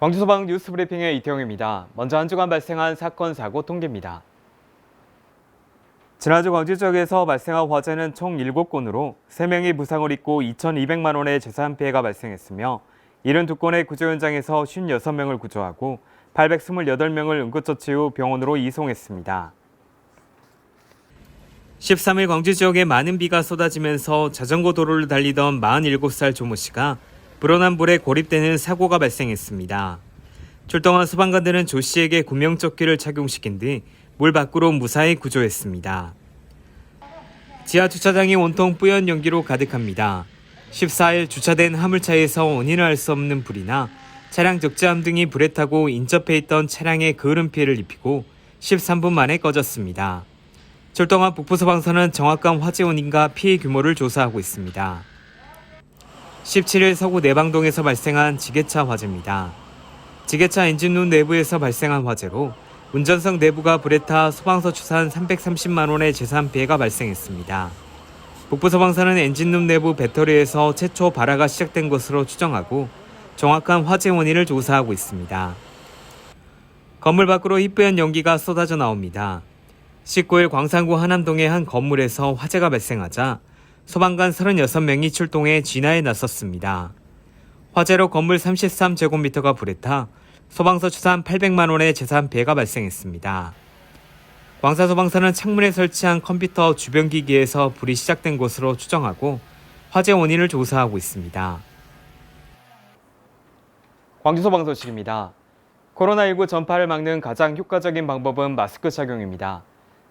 광주소방 뉴스브리핑의 이태용입니다. 먼저 한 주간 발생한 사건, 사고 통계입니다. 지난주 광주 지역에서 발생한 화재는 총 7건으로 3명이 부상을 입고 2,200만 원의 재산 피해가 발생했으며 72건의 구조 현장에서 56명을 구조하고 828명을 응급처치 후 병원으로 이송했습니다. 13일 광주 지역에 많은 비가 쏟아지면서 자전거 도로를 달리던 47살 조모 씨가 불어난 불에 고립되는 사고가 발생했습니다. 출동한 소방관들은 조 씨에게 구명조끼를 착용시킨 뒤 물 밖으로 무사히 구조했습니다. 지하 주차장이 온통 뿌연 연기로 가득합니다. 14일 주차된 화물차에서 원인을 알 수 없는 불이 나 차량 적재함 등이 불에 타고 인접해 있던 차량에 그을음 피해를 입히고 13분 만에 꺼졌습니다. 출동한 북부소방서는 정확한 화재 원인과 피해 규모를 조사하고 있습니다. 17일 서구 내방동에서 발생한 지게차 화재입니다. 지게차 엔진룸 내부에서 발생한 화재로 운전석 내부가 불에 타 소방서 추산 330만 원의 재산 피해가 발생했습니다. 북부소방서는 엔진룸 내부 배터리에서 최초 발화가 시작된 것으로 추정하고 정확한 화재 원인을 조사하고 있습니다. 건물 밖으로 희뿌연 연기가 쏟아져 나옵니다. 19일 광산구 하남동의 한 건물에서 화재가 발생하자 소방관 36명이 출동해 진화에 나섰습니다. 화재로 건물 33제곱미터가 불에 타 소방서 추산 800만 원의 재산 피해가 발생했습니다. 광산소방서는 창문에 설치한 컴퓨터 주변 기기에서 불이 시작된 것으로 추정하고 화재 원인을 조사하고 있습니다. 광주소방 소식입니다. 코로나19 전파를 막는 가장 효과적인 방법은 마스크 착용입니다.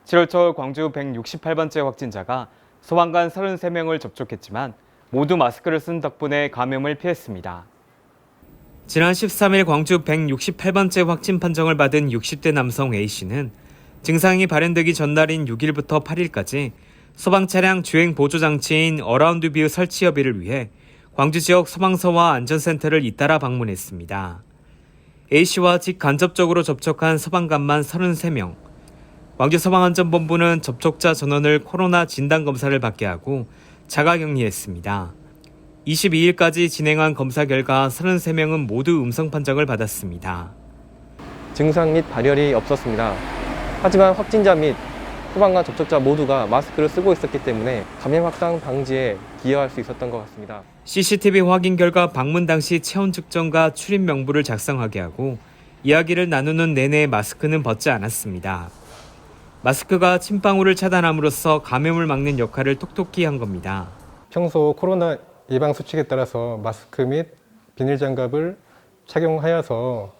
7월 초 광주 168번째 확진자가 소방관 33명을 접촉했지만 모두 마스크를 쓴 덕분에 감염을 피했습니다. 지난 13일 광주 168번째 확진 판정을 받은 60대 남성 A씨는 증상이 발현되기 전날인 6일부터 8일까지 소방차량 주행 보조장치인 어라운드 뷰 설치 협의를 위해 광주 지역 소방서와 안전센터를 잇따라 방문했습니다. A씨와 직간접적으로 접촉한 소방관만 33명. 광주소방안전본부는 접촉자 전원을 코로나 진단검사를 받게 하고 자가격리했습니다. 22일까지 진행한 검사 결과 33명은 모두 음성 판정을 받았습니다. 증상 및 발열이 없었습니다. 하지만 확진자 및 소방관 접촉자 모두가 마스크를 쓰고 있었기 때문에 감염 확산 방지에 기여할 수 있었던 것 같습니다. CCTV 확인 결과 방문 당시 체온 측정과 출입 명부를 작성하게 하고 이야기를 나누는 내내 마스크는 벗지 않았습니다. 마스크가 침방울을 차단함으로써 감염을 막는 역할을 톡톡히 한 겁니다. 평소 코로나 예방 수칙에 따라서 마스크 및 비닐 장갑을 착용하여서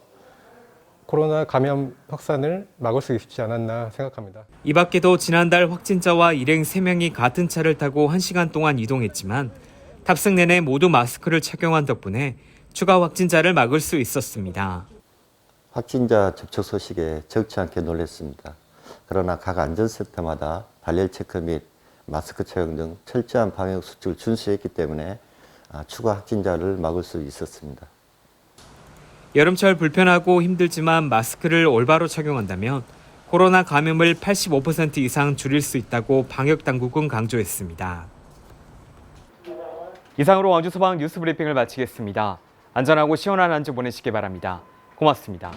코로나 감염 확산을 막을 수 있지 않았나 생각합니다. 이 밖에도 지난달 확진자와 일행 3명이 같은 차를 타고 1시간 동안 이동했지만 탑승 내내 모두 마스크를 착용한 덕분에 추가 확진자를 막을 수 있었습니다. 확진자 접촉 소식에 적지 않게 놀랐습니다. 그러나 각 안전센터마다 발열 체크 및 마스크 착용 등 철저한 방역 수칙을 준수했기 때문에 추가 확진자를 막을 수 있었습니다. 여름철 불편하고 힘들지만 마스크를 올바로 착용한다면 코로나 감염을 85% 이상 줄일 수 있다고 방역당국은 강조했습니다. 이상으로 광주소방 뉴스브리핑을 마치겠습니다. 안전하고 시원한 한 주 보내시기 바랍니다. 고맙습니다.